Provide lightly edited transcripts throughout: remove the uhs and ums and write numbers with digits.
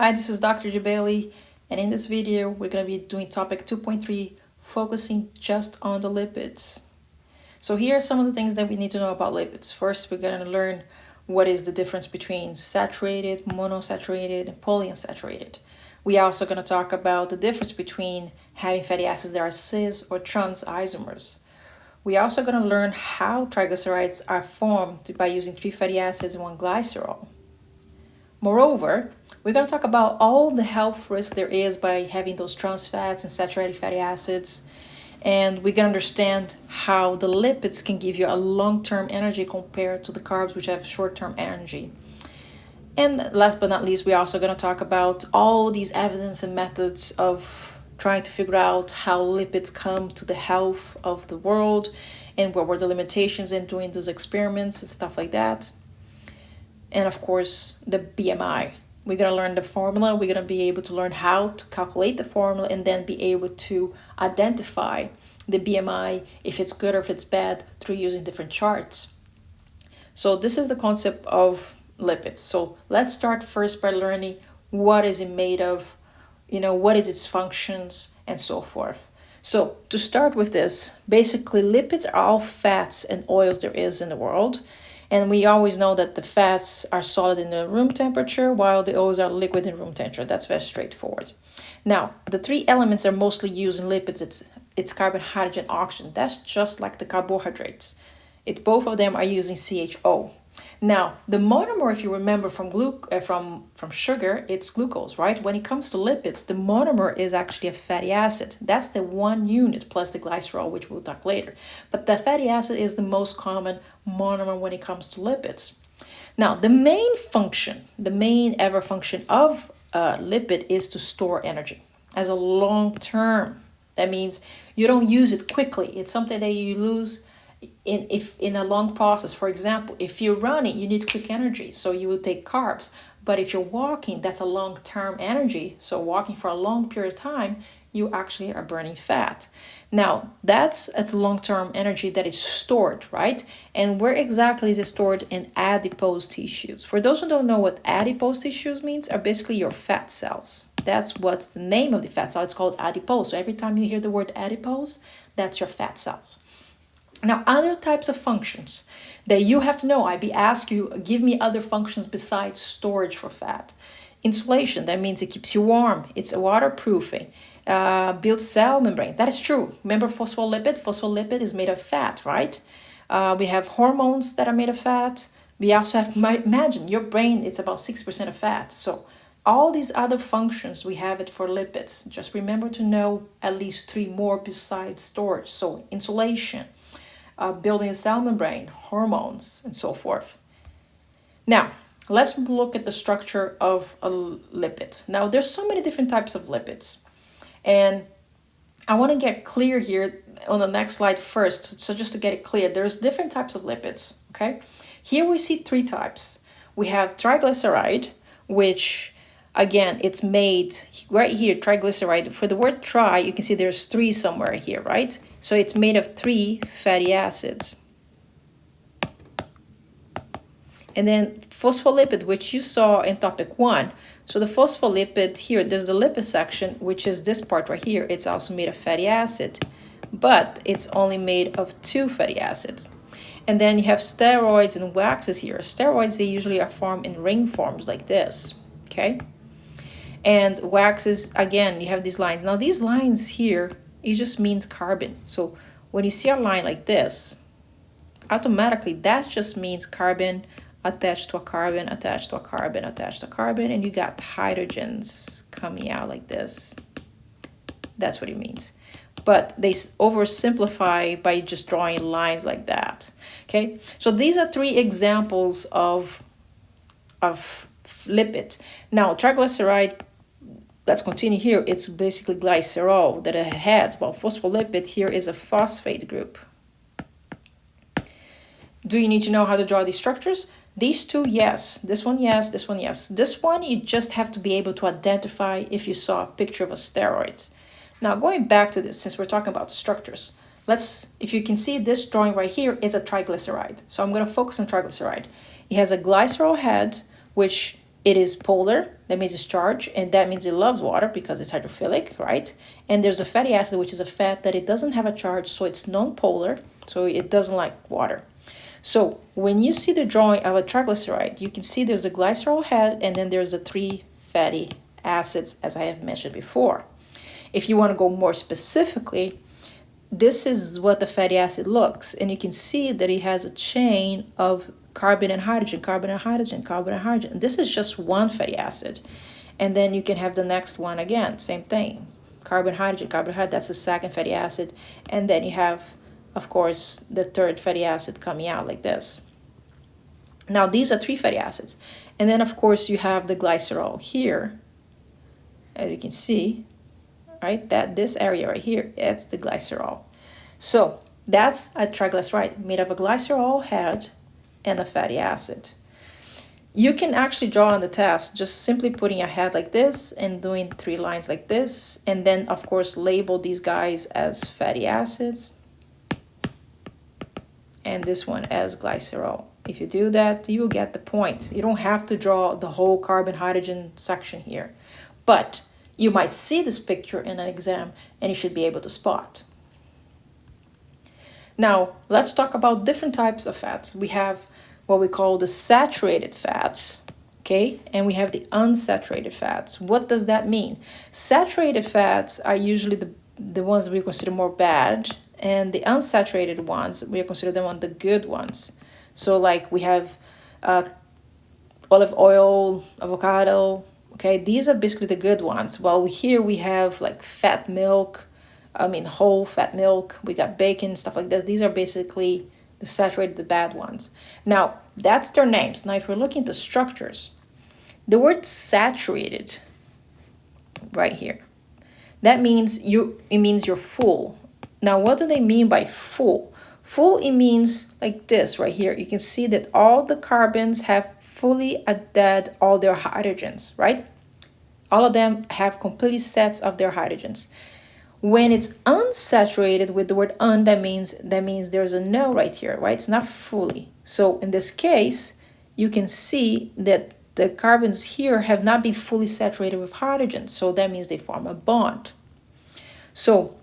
Hi, this is Dr. Jabali, and in this video, we're going to be doing topic 2.3, focusing just on the lipids. So here are some of the things that we need to know about lipids. First, we're going to learn what is the difference between saturated, monosaturated, and polyunsaturated. We are also going to talk about the difference between having fatty acids that are cis or trans isomers. We are also going to learn how triglycerides are formed by using 3 fatty acids and 1 glycerol. Moreover, we're going to talk about all the health risks there is by having those trans fats and saturated fatty acids. And we're going to understand how the lipids can give you a long-term energy compared to the carbs, which have short-term energy. And last but not least, we're also going to talk about all these evidence and methods of trying to figure out how lipids come to the health of the world and what were the limitations in doing those experiments and stuff like that. And of course, the BMI. We're going to learn the formula. We're going to be able to learn how to calculate the formula and then be able to identify the BMI, if it's good or if it's bad, through using different charts. So this is the concept of lipids. So let's start first by learning what is it made of, what is its functions, and so forth. So to start with this, basically lipids are all fats and oils there is in the world. And we always know that the fats are solid in the room temperature, while the oils are liquid in room temperature. That's very straightforward. Now, the 3 elements are mostly used in lipids. It's carbon, hydrogen, oxygen. That's just like the carbohydrates. Both of them are using CHO. Now, the monomer, if you remember from sugar, it's glucose, right? When it comes to lipids, the monomer is actually a fatty acid. That's the 1 unit plus the glycerol, which we'll talk later. But the fatty acid is the most common monomer when it comes to lipids. Now, the main ever function of a lipid is to store energy as a long term. That means you don't use it quickly. It's something that you lose in a long process. For example, if you're running, you need quick energy, so you will take carbs. But if you're walking, that's a long-term energy. So walking for a long period of time, you actually are burning fat. Now, it's a long-term energy that is stored, right? And where exactly is it stored? In adipose tissues. For those who don't know what adipose tissues means, are basically your fat cells. That's what's the name of the fat cell. It's called adipose. So every time you hear the word adipose, that's your fat cells. Now, other types of functions that you have to know, ask you, give me other functions besides storage for fat. Insulation, that means it keeps you warm. It's waterproofing. Builds cell membranes. That is true. Remember phospholipid? Phospholipid is made of fat, right? We have hormones that are made of fat. We also have, imagine, your brain, it's about 6% of fat. So all these other functions, we have it for lipids. Just remember to know at least 3 more besides storage. So insulation, building a cell membrane, hormones, and so forth. Now, let's look at the structure of a lipid. Now, there's so many different types of lipids. And I want to get clear here on the next slide first. So just to get it clear, there's different types of lipids, okay? Here we see 3 types. We have triglyceride, which, again, it's made right here, triglyceride. For the word tri, you can see there's 3 somewhere here, right? So it's made of 3 fatty acids. And then phospholipid, which you saw in topic 1. So the phospholipid here, there's the lipid section, which is this part right here. It's also made of fatty acid, but it's only made of 2 fatty acids. And then you have steroids and waxes here. Steroids, they usually are formed in ring forms like this, okay? And waxes, again, you have these lines. Now these lines here, it just means carbon. So when you see a line like this, automatically that just means carbon attached to a carbon, attached to a carbon, attached to a carbon, and you got hydrogens coming out like this. That's what it means. But they oversimplify by just drawing lines like that. Okay, so these are 3 examples of lipid. Now, triglyceride, let's continue here. It's basically glycerol that it had. Well, phospholipid here is a phosphate group. Do you need to know how to draw these structures? These 2, yes. This one, yes. This one, yes. This one, you just have to be able to identify if you saw a picture of a steroid. Now, going back to this, since we're talking about the structures, if you can see this drawing right here, it's a triglyceride. So I'm going to focus on triglyceride. It has a glycerol head, which It is polar, that means it's charged, and that means it loves water because it's hydrophilic, right? And there's a fatty acid, which is a fat that it doesn't have a charge, so it's non-polar, so it doesn't like water. So when you see the drawing of a triglyceride, you can see there's a glycerol head, and then there's the 3 fatty acids, as I have mentioned before. If you want to go more specifically, this is what the fatty acid looks, and you can see that it has a chain of carbon and hydrogen, carbon and hydrogen, carbon and hydrogen. This is just one fatty acid. And then you can have the next one again, same thing. Carbon, hydrogen, that's the second fatty acid. And then you have, of course, the third fatty acid coming out like this. Now, these are 3 fatty acids. And then, of course, you have the glycerol here, as you can see, right? That this area right here, it's the glycerol. So that's a triglyceride made of a glycerol head and a fatty acid. You can actually draw on the test just simply putting a head like this and doing 3 lines like this, and then of course label these guys as fatty acids and this one as glycerol. If you do that, you will get the point. You don't have to draw the whole carbon hydrogen section here, but you might see this picture in an exam and you should be able to spot. Now, let's talk about different types of fats. We have what we call the saturated fats, okay? And we have the unsaturated fats. What does that mean? Saturated fats are usually the ones we consider more bad, and the unsaturated ones, we consider them one of the good ones. So like we have olive oil, avocado, okay? These are basically the good ones. While here we have like fat milk, whole fat milk, we got bacon, stuff like that. These are basically the saturated, the bad ones. Now, that's their names. Now, if we're looking at the structures, the word saturated right here, that means it means you're full. Now, what do they mean by full? Full, it means like this right here. You can see that all the carbons have fully added all their hydrogens, right? All of them have complete sets of their hydrogens. When it's unsaturated with the word un, that means there's a no right here, right? It's not fully. So in this case, you can see that the carbons here have not been fully saturated with hydrogen. So that means they form a bond. So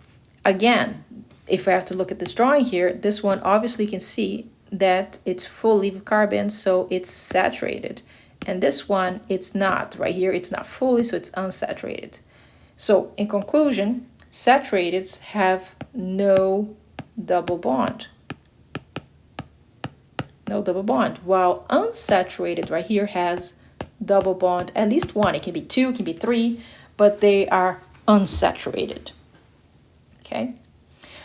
again, if I have to look at this drawing here, this one obviously you can see that it's fully with carbons, so it's saturated. And this one, it's not. Right here, it's not fully, so it's unsaturated. So in conclusion, Saturateds have no double bond. No double bond. While unsaturated right here has double bond, at least one. It can be 2, it can be 3, but they are unsaturated. Okay?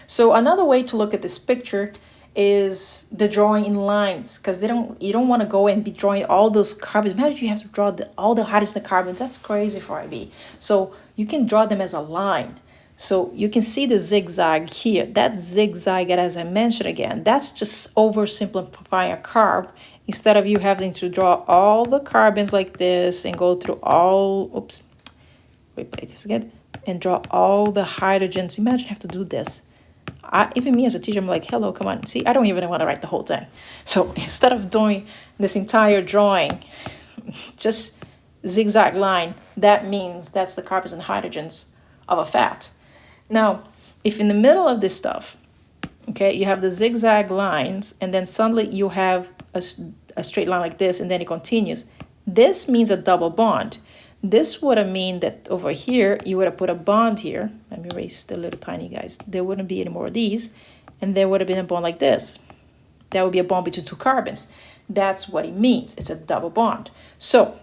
So another way to look at this picture is the drawing in lines, because you don't want to go and be drawing all those carbons. Imagine you have to draw all the hydrogen carbons. That's crazy for IB. So you can draw them as a line. So you can see the zigzag here. That zigzag, as I mentioned again, that's just oversimplifying a carb. Instead of you having to draw all the carbons like this and go through all, replay this again, and draw all the hydrogens. Imagine you have to do this. Even me as a teacher, I'm like, hello, come on. See, I don't even want to write the whole thing. So instead of doing this entire drawing, just zigzag line, that means that's the carbons and hydrogens of a fat. Now, if in the middle of this stuff, okay, you have the zigzag lines, and then suddenly you have a straight line like this, and then it continues. This means a double bond. This would have mean that over here, you would have put a bond here. Let me erase the little tiny guys. There wouldn't be any more of these. And there would have been a bond like this. That would be a bond between 2 carbons. That's what it means. It's a double bond. So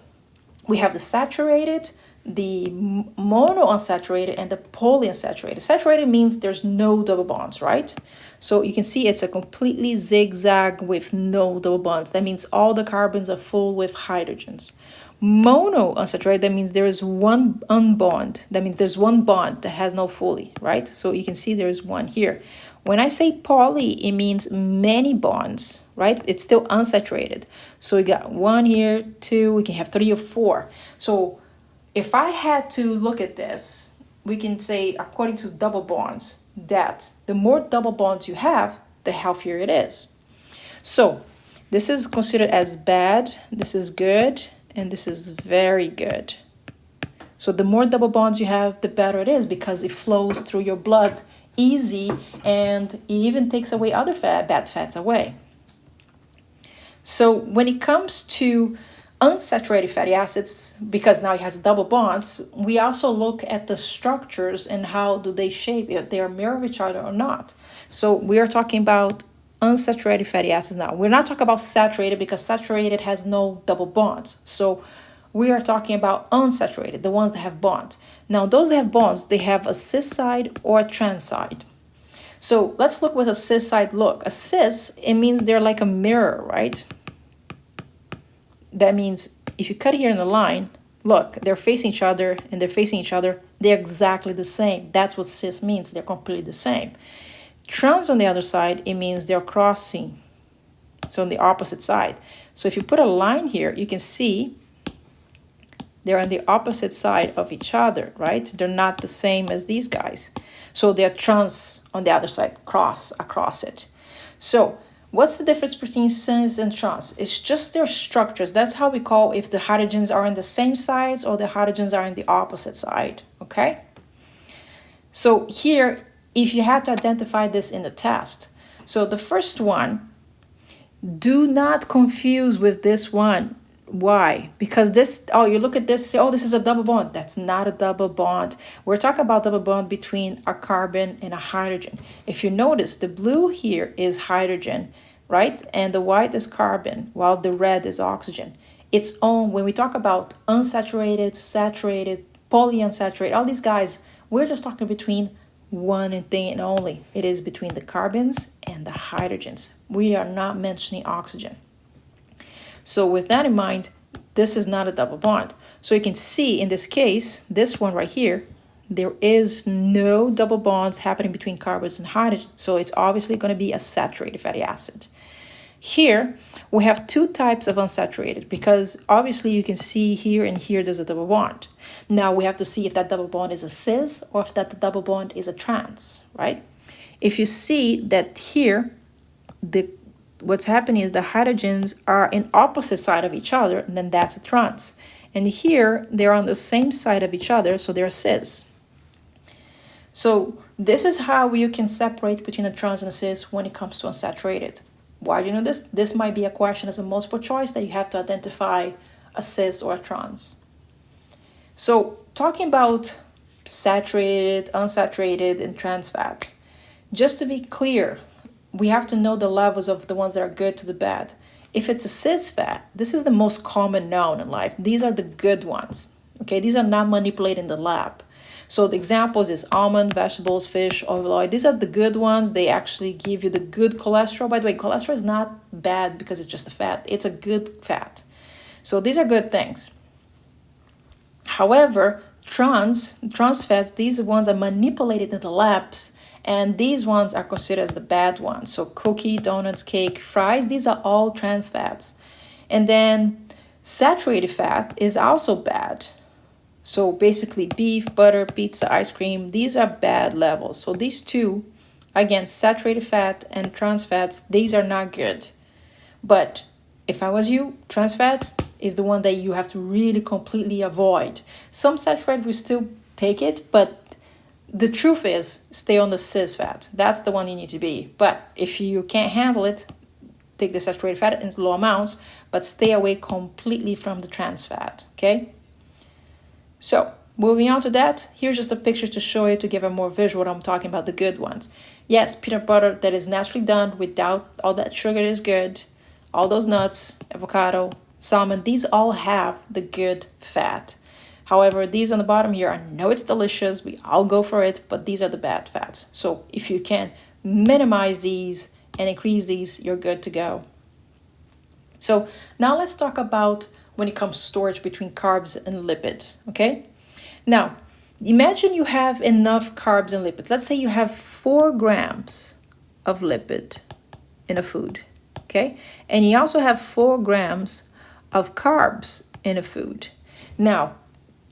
we have the saturated, the monounsaturated, and the polyunsaturated. Saturated means there's no double bonds, right? So you can see it's a completely zigzag with no double bonds. That means all the carbons are full with hydrogens. Monounsaturated, that means there is one unbond. That means there's one bond that has no fully, right? So you can see there's one here. When I say poly, it means many bonds, right? It's still unsaturated. So we got 1 here, 2, we can have 3 or 4. So if I had to look at this, we can say, according to double bonds, that the more double bonds you have, the healthier it is. So this is considered as bad, this is good, and this is very good. So the more double bonds you have, the better it is because it flows through your blood easy, and it even takes away other bad fats away. So when it comes to unsaturated fatty acids, because now it has double bonds, we also look at the structures and how do they shape, if they are mirror of each other or not. So we are talking about unsaturated fatty acids now. We're not talking about saturated because saturated has no double bonds. So we are talking about unsaturated, the ones that have bonds. Now those that have bonds, they have a cis side or a trans side. So let's look with a cis side look. A cis, it means they're like a mirror, right? That means if you cut here in the line, look, they're facing each other and they're facing each other. They're exactly the same. That's what cis means. They're completely the same. Trans on the other side, it means they're crossing. So on the opposite side. So if you put a line here, you can see they're on the opposite side of each other, right? They're not the same as these guys. So they're trans on the other side, across it. So what's the difference between cis and trans? It's just their structures. That's how we call if the hydrogens are on the same sides or the hydrogens are on the opposite side, okay? So here, if you had to identify this in the test, so the first one, do not confuse with this one. Why? Because this, oh, you look at this, say, oh, this is a double bond. That's not a double bond. We're talking about double bond between a carbon and a hydrogen. If you notice, the blue here is hydrogen, right? And the white is carbon, while the red is oxygen. Its own, when we talk about unsaturated, saturated, polyunsaturated, all these guys, we're just talking between one thing and only. It is between the carbons and the hydrogens. We are not mentioning oxygen. So with that in mind, this is not a double bond. So you can see in this case, this one right here, there is no double bonds happening between carbons and hydrogen. So it's obviously going to be a saturated fatty acid. Here, we have two types of unsaturated because obviously you can see here and here there's a double bond. Now we have to see if that double bond is a cis or if that double bond is a trans, right? If you see that here, what's happening is the hydrogens are in opposite side of each other, and then that's a trans. And here, they're on the same side of each other, so they're cis. So this is how you can separate between a trans and a cis when it comes to unsaturated. Why do you know this? This might be a question as a multiple choice that you have to identify a cis or a trans. So talking about saturated, unsaturated, and trans fats, just to be clear, we have to know the levels of the ones that are good to the bad. If it's a cis fat, this is the most common known in life. These are the good ones, okay? These are not manipulated in the lab. So the examples is almond, vegetables, fish, olive oil. These are the good ones. They actually give you the good cholesterol. By the way, cholesterol is not bad because it's just a fat. It's a good fat. So these are good things. However, trans fats, these ones are manipulated in the labs, and these ones are considered as the bad ones. So cookie, donuts, cake, fries, these are all trans fats. And then saturated fat is also bad. So basically beef, butter, pizza, ice cream, these are bad levels. So these two, again, saturated fat and trans fats, these are not good. But if I was you, trans fat is the one that you have to really completely avoid. Some saturated will still take it, but the truth is, stay on the cis fat. That's the one you need to be. But if you can't handle it, take the saturated fat in low amounts, but stay away completely from the trans fat, okay? So, moving on to that, here's just a picture to show you to give a more visual what I'm talking about, the good ones. Yes, peanut butter that is naturally done without all that sugar is good. All those nuts, avocado, salmon, these all have the good fat. However, these on the bottom here, I know it's delicious, we all go for it, but these are the bad fats. So if you can minimize these and increase these, you're good to go. So now let's talk about when it comes to storage between carbs and lipids, okay? Now, imagine you have enough carbs and lipids. Let's say you have 4 grams of lipid in a food, okay? And you also have 4 grams of carbs in a food. Now,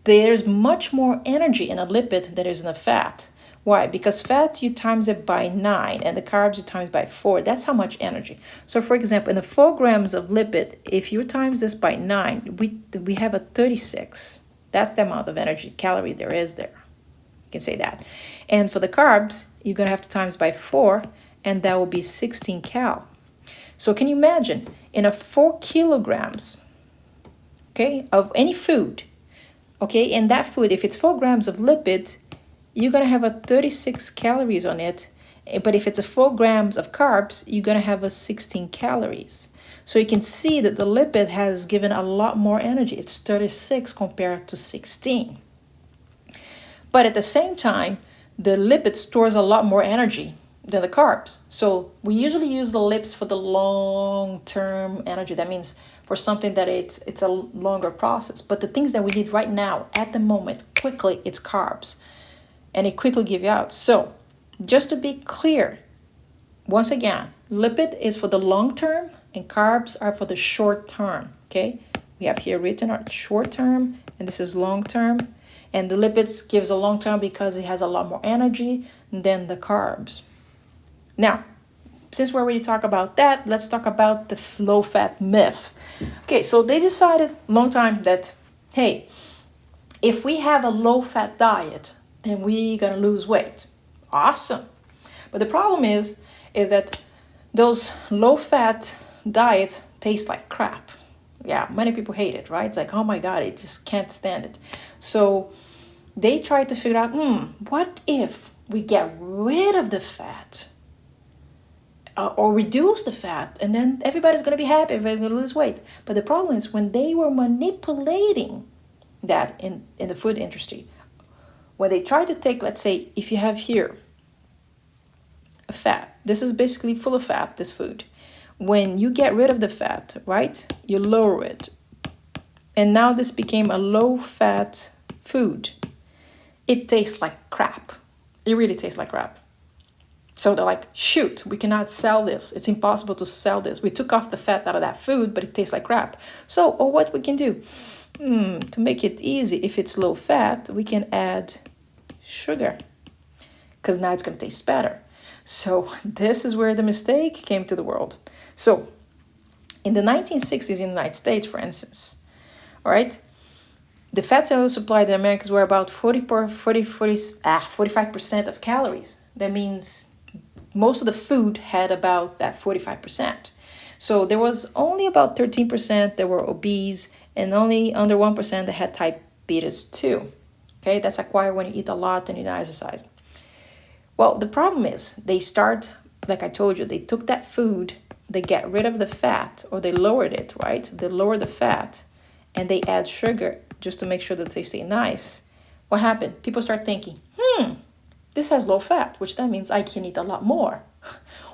there's much more energy in a lipid than there is in a fat. Why? Because fat, you times it by 9, and the carbs, you times by 4. That's how much energy. So for example, in the 4 grams of lipid, if you times this by 9, we have a 36. That's the amount of energy, calorie there is there. You can say that. And for the carbs, you're going to have to times by 4, and that will be 16 cal. So can you imagine, in a 4 kilograms, okay, of any food, okay, in that food, if it's 4 grams of lipid, you're going to have a 36 calories on it. But if it's a 4 grams of carbs, you're going to have a 16 calories. So you can see that the lipid has given a lot more energy. It's 36 compared to 16. But at the same time, the lipid stores a lot more energy than the carbs. So we usually use the lipids for the long-term energy. That means for something that it's a longer process. But the things that we need right now, at the moment, quickly, it's carbs. And it quickly give you out. So just to be clear, once again, lipid is for the long term and carbs are for the short term. Okay, we have here written our short term and this is long term. And the lipids gives a long term because it has a lot more energy than the carbs. Now, since we're already talking about that, let's talk about the low fat myth. Okay, so they decided a long time that, hey, if we have a low fat diet, then we're gonna lose weight. Awesome. But the problem is that those low fat diets taste like crap. Yeah, many people hate it, right? It's like, oh my God, I just can't stand it. So they try to figure out, what if we get rid of the fat or reduce the fat, and then everybody's gonna be happy, everybody's gonna lose weight. But the problem is when they were manipulating that in the food industry, when they try to take, let's say, if you have here a fat, this is basically full of fat, this food. When you get rid of the fat, right, you lower it. And now this became a low-fat food. It tastes like crap. It really tastes like crap. So they're like, shoot, we cannot sell this. It's impossible to sell this. We took off the fat out of that food, but it tastes like crap. So, what we can do? To make it easy, if it's low fat, we can add sugar because now it's going to taste better. So this is where the mistake came to the world. So in the 1960s in the United States, for instance, all right, the fat cellulose supply in the Americas were about 45% of calories. That means most of the food had about that 45%. So there was only about 13% that were obese and only under 1% that had diabetes too. Okay, that's acquired when you eat a lot and you don't exercise. Well, the problem is they start, like I told you, they took that food, they get rid of the fat, or they lowered it, right? They lower the fat and they add sugar just to make sure that they stay nice. What happened? People start thinking, this has low fat, which that means I can eat a lot more.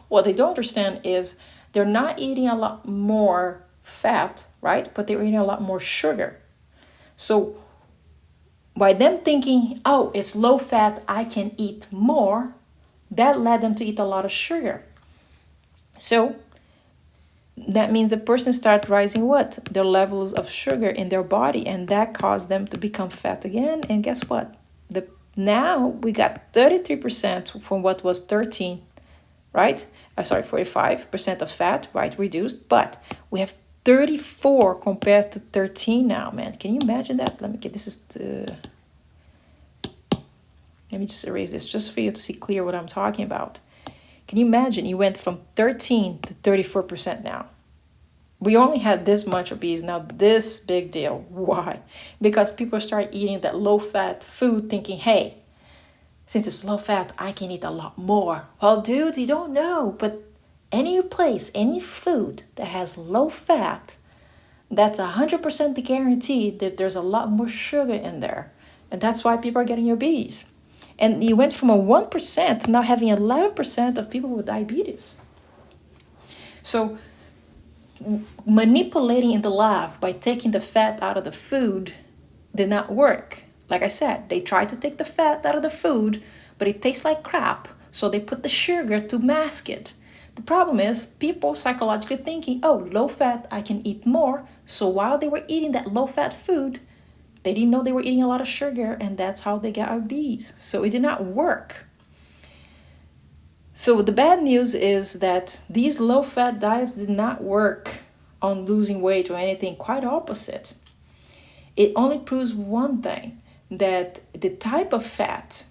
What they don't understand is they're not eating a lot more fat, right? But they're eating a lot more sugar. So by them thinking, oh, it's low fat, I can eat more, that led them to eat a lot of sugar. So that means the person start rising what? Their levels of sugar in their body, and that caused them to become fat again. And guess what? Now we got 33% from what was 13, right? 45% of fat, right, reduced, but we have 34 compared to 13 now, man. Can you imagine that? Let me just erase this just for you to see clear what I'm talking about. Can you imagine? You went from 13 to 34% now. We only had this much obese, now this big deal. Why? Because people start eating that low-fat food thinking, hey, since it's low-fat, I can eat a lot more. Well, dude, you don't know, but any place, any food that has low fat, that's 100% the guarantee that there's a lot more sugar in there. And that's why people are getting obese. And you went from a 1% to now having 11% of people with diabetes. So manipulating in the lab by taking the fat out of the food did not work. Like I said, they tried to take the fat out of the food, but it tastes like crap. So they put the sugar to mask it. The problem is people psychologically thinking, oh, low fat, I can eat more. So while they were eating that low fat food, they didn't know they were eating a lot of sugar, and that's how they got obese. So it did not work. So the bad news is that these low-fat diets did not work on losing weight or anything, quite opposite. It only proves one thing, that the type of fat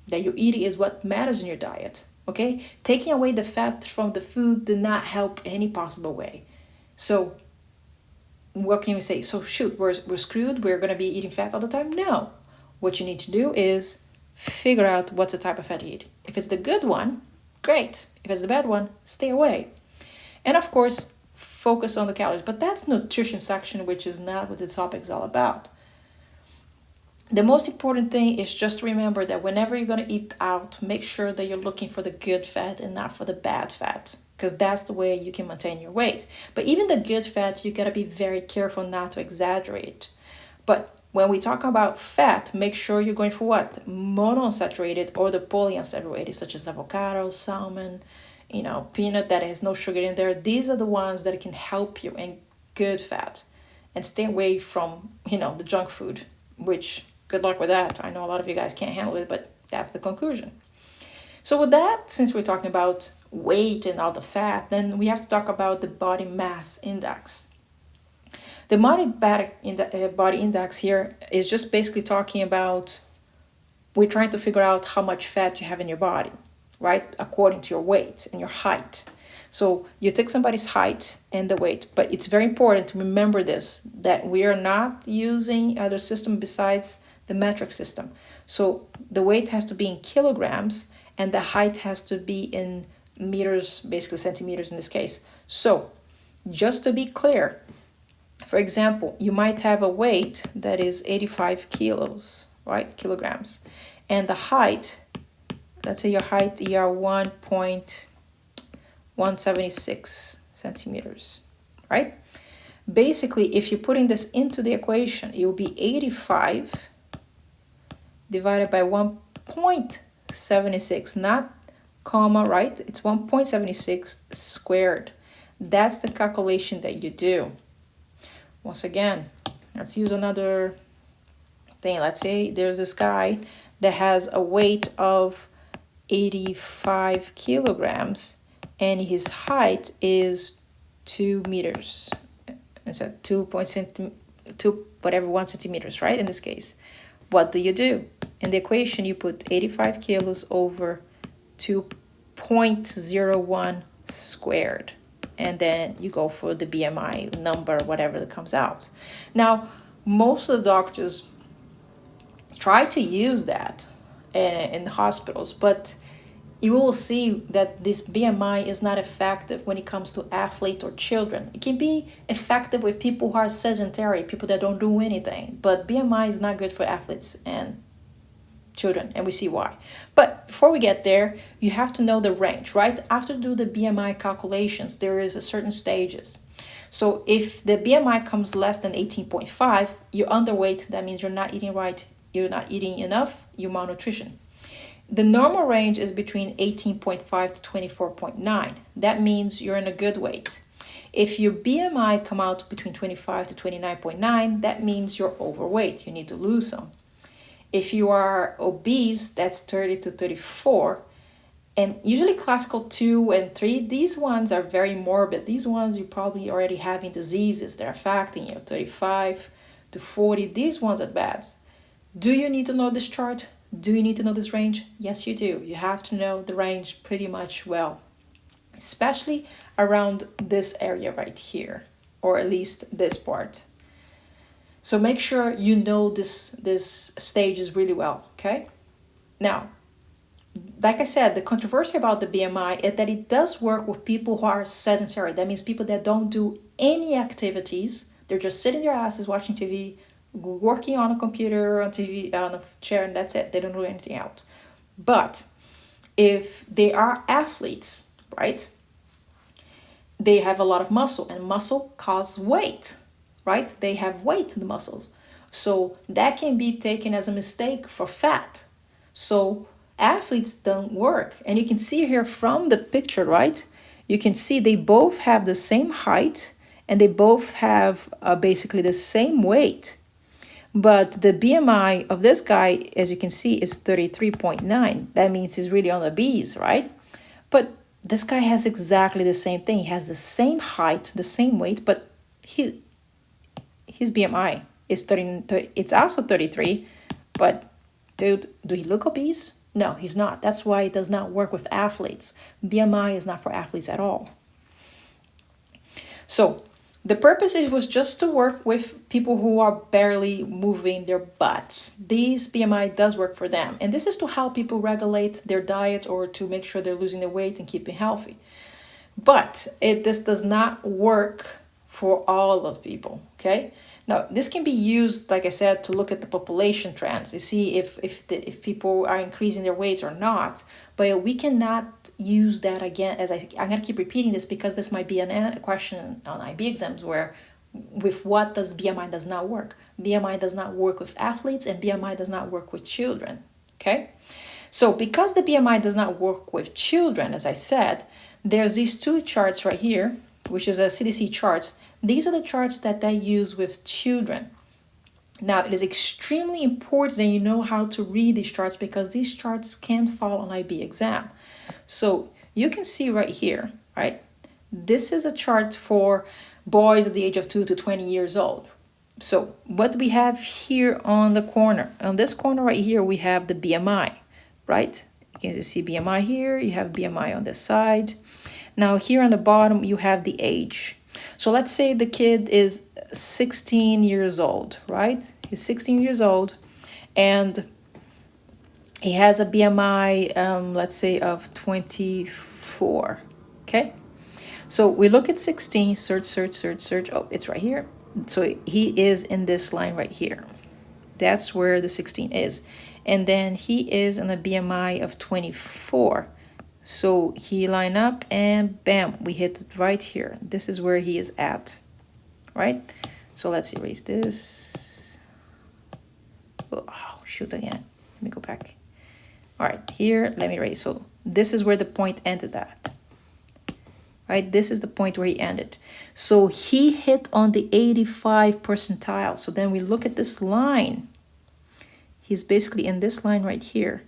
that you're eating is what matters in your diet, okay? Taking away the fat from the food did not help any possible way. So what can we say? So shoot, we're screwed, we're gonna be eating fat all the time? No. What you need to do is figure out what's the type of fat you eat. If it's the good one, great. If it's the bad one, stay away. And of course, focus on the calories. But that's nutrition section, which is not what the topic is all about. The most important thing is just remember that whenever you're going to eat out, make sure that you're looking for the good fat and not for the bad fat, because that's the way you can maintain your weight. But even the good fat, you got to be very careful not to exaggerate. But when we talk about fat, make sure you're going for what? Monosaccharide or the polyunsaturated, such as avocado, salmon, peanut that has no sugar in there. These are the ones that can help you in good fat. And stay away from, the junk food, which good luck with that. I know a lot of you guys can't handle it, but that's the conclusion. So with that, since we're talking about weight and all the fat, then we have to talk about the body mass index. The body index here is just basically talking about, we're trying to figure out how much fat you have in your body, right? According to your weight and your height. So you take somebody's height and the weight, but it's very important to remember this, that we are not using other system besides the metric system. So the weight has to be in kilograms and the height has to be in meters, basically centimeters in this case. So just to be clear, for example, you might have a weight that is 85 kilos, right? Kilograms. And the height, let's say your height, you are 1.176 centimeters, right? Basically, if you're putting this into the equation, it will be 85 divided by 1.76, not comma, right? It's 1.76 squared. That's the calculation that you do. Once again, let's use another thing. Let's say there's this guy that has a weight of 85 kilograms and his height is 2 meters. And so 1 centimeters, right? In this case, what do? In the equation, you put 85 kilos over 2.01 squared. And then you go for the BMI number, whatever that comes out. Now, most of the doctors try to use that in the hospitals, but you will see that this BMI is not effective when it comes to athletes or children. It can be effective with people who are sedentary, people that don't do anything, but BMI is not good for athletes and children, and we see why. But before we get there, you have to know the range, right? After do the BMI calculations, there is a certain stages. So if the BMI comes less than 18.5, you're underweight. That means you're not eating right, you're not eating enough, you're malnutrition. The normal range is between 18.5 to 24.9. That means you're in a good weight. If your BMI come out between 25 to 29.9, that means you're overweight. You need to lose some. If you are obese, that's 30 to 34. And usually classical 2 and 3, these ones are very morbid. These ones you're probably already having diseases that are affecting you. 35 to 40, these ones are bad. Do you need to know this chart? Do you need to know this range? Yes, you do. You have to know the range pretty much well, especially around this area right here, or at least this part. So make sure you know this stages really well, okay? Now, like I said, the controversy about the BMI is that it does work with people who are sedentary. That means people that don't do any activities. They're just sitting their asses watching TV, working on a computer, on TV, on a chair, and that's it. They don't do anything else. But if they are athletes, right, they have a lot of muscle, and muscle causes weight, right? They have weight in the muscles. So that can be taken as a mistake for fat. So athletes don't work. And you can see here from the picture, right? You can see they both have the same height and they both have basically the same weight. But the BMI of this guy, as you can see, is 33.9. That means he's really on the B's, right? But this guy has exactly the same thing. He has the same height, the same weight, but his BMI is 30, it's also 33, but dude, do he look obese? No, he's not. That's why it does not work with athletes. BMI is not for athletes at all. So the purpose it was just to work with people who are barely moving their butts. These BMI does work for them. And this is to help people regulate their diet or to make sure they're losing their weight and keeping healthy. But this does not work for all of people, okay? Now, this can be used, like I said, to look at the population trends to see if people are increasing their weights or not. But we cannot use that again, I'm going to keep repeating this because this might be a question on IB exams where with what does BMI does not work. BMI does not work with athletes and BMI does not work with children, okay? So because the BMI does not work with children, as I said, there's these two charts right here, which is a CDC charts. These are the charts that they use with children. Now, it is extremely important that you know how to read these charts because these charts can fall on IB exam. So you can see right here, right? This is a chart for boys at the age of 2 to 20 years old. So what we have here on the corner, on this corner right here, we have the BMI, right? You can just see BMI here, you have BMI on this side. Now here on the bottom, you have the age. So let's say the kid is 16 years old, right? He's 16 years old and he has a BMI, let's say of 24, okay? So we look at 16, search. Oh, it's right here. So he is in this line right here. That's where the 16 is. And then he is in a BMI of 24. So he line up and bam, we hit it right here. This is where he is at, right? So let's erase this. Oh, shoot again. Let me go back. All right, here, let me erase. So this is where the point ended at, right? This is the point where he ended. So he hit on the 85 percentile. So then we look at this line. He's basically in this line right here.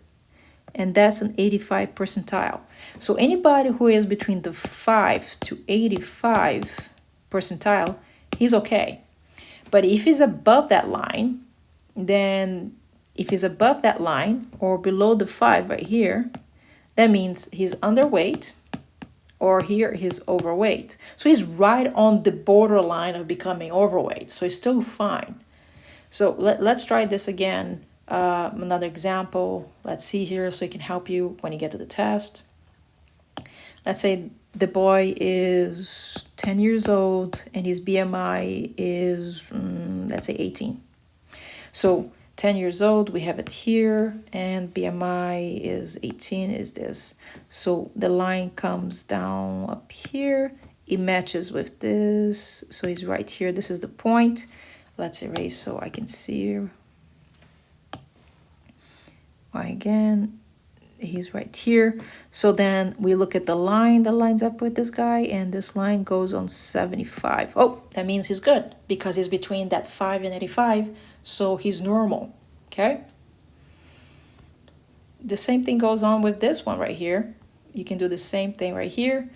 And that's an 85 percentile. So anybody who is between the 5 to 85 percentile, he's okay. But if he's above that line, then if he's above that line or below the 5 right here, that means he's underweight or here he's overweight. So he's right on the borderline of becoming overweight. So he's still fine. So let's try this again. Another example, let's see here so it can help you when you get to the test. Let's say the boy is 10 years old and his BMI is, let's say 18. So 10 years old, we have it here, and BMI is 18 is this. So the line comes down up here. It matches with this. So he's right here. This is the point. Let's erase so I can see. Again, he's right here. So then we look at the line that lines up with this guy, and this line goes on 75. Oh, that means he's good because he's between that 5 and 85, so he's normal, okay? The same thing goes on with this one right here. You can do the same thing right here.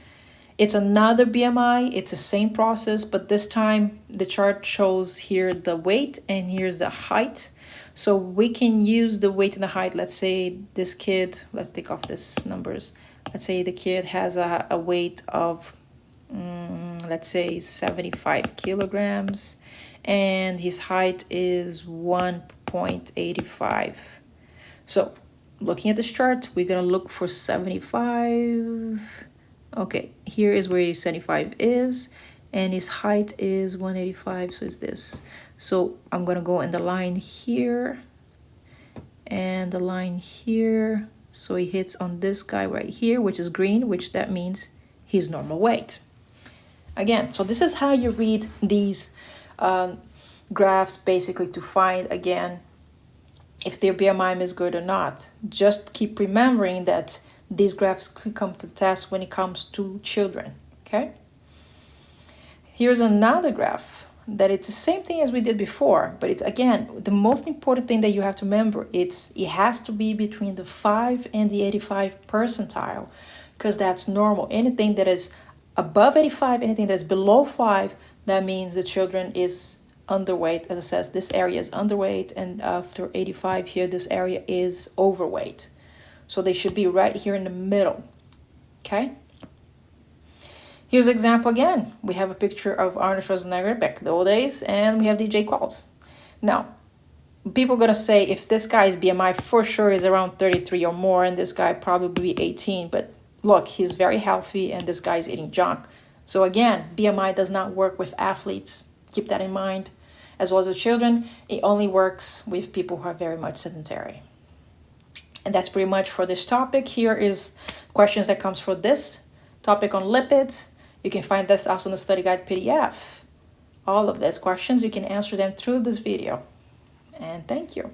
It's another BMI. It's the same process, but this time the chart shows here the weight and here's the height. So we can use the weight and the height. Let's say this kid, let's take off this numbers. Let's say the kid has a weight of, let's say 75 kilograms and his height is 1.85. So looking at this chart, we're gonna look for 75. Okay, here is where his 75 is and his height is 185, so it's this. So I'm gonna go in the line here and the line here. So he hits on this guy right here, which is green, which that means he's normal weight. Again, so this is how you read these graphs basically to find, again, if their BMI is good or not. Just keep remembering that these graphs could come to the test when it comes to children, okay? Here's another graph that it's the same thing as we did before, but it's, again, the most important thing that you have to remember, it has to be between the 5 and the 85 percentile. because that's normal. Anything that is above 85, anything that is below 5, that means the children is underweight. As it says, this area is underweight, and after 85 here, this area is overweight. So they should be right here in the middle. Okay? Here's an example again. We have a picture of Arnold Schwarzenegger back in the old days, and we have DJ Qualls. Now, people are going to say if this guy's BMI for sure is around 33 or more, and this guy probably be 18, but look, he's very healthy, and this guy's eating junk. So again, BMI does not work with athletes. Keep that in mind. As well as with children, it only works with people who are very much sedentary. And that's pretty much for this topic. Here is questions that comes for this topic on lipids. You can find this also in the study guide PDF. All of these questions, you can answer them through this video. And thank you.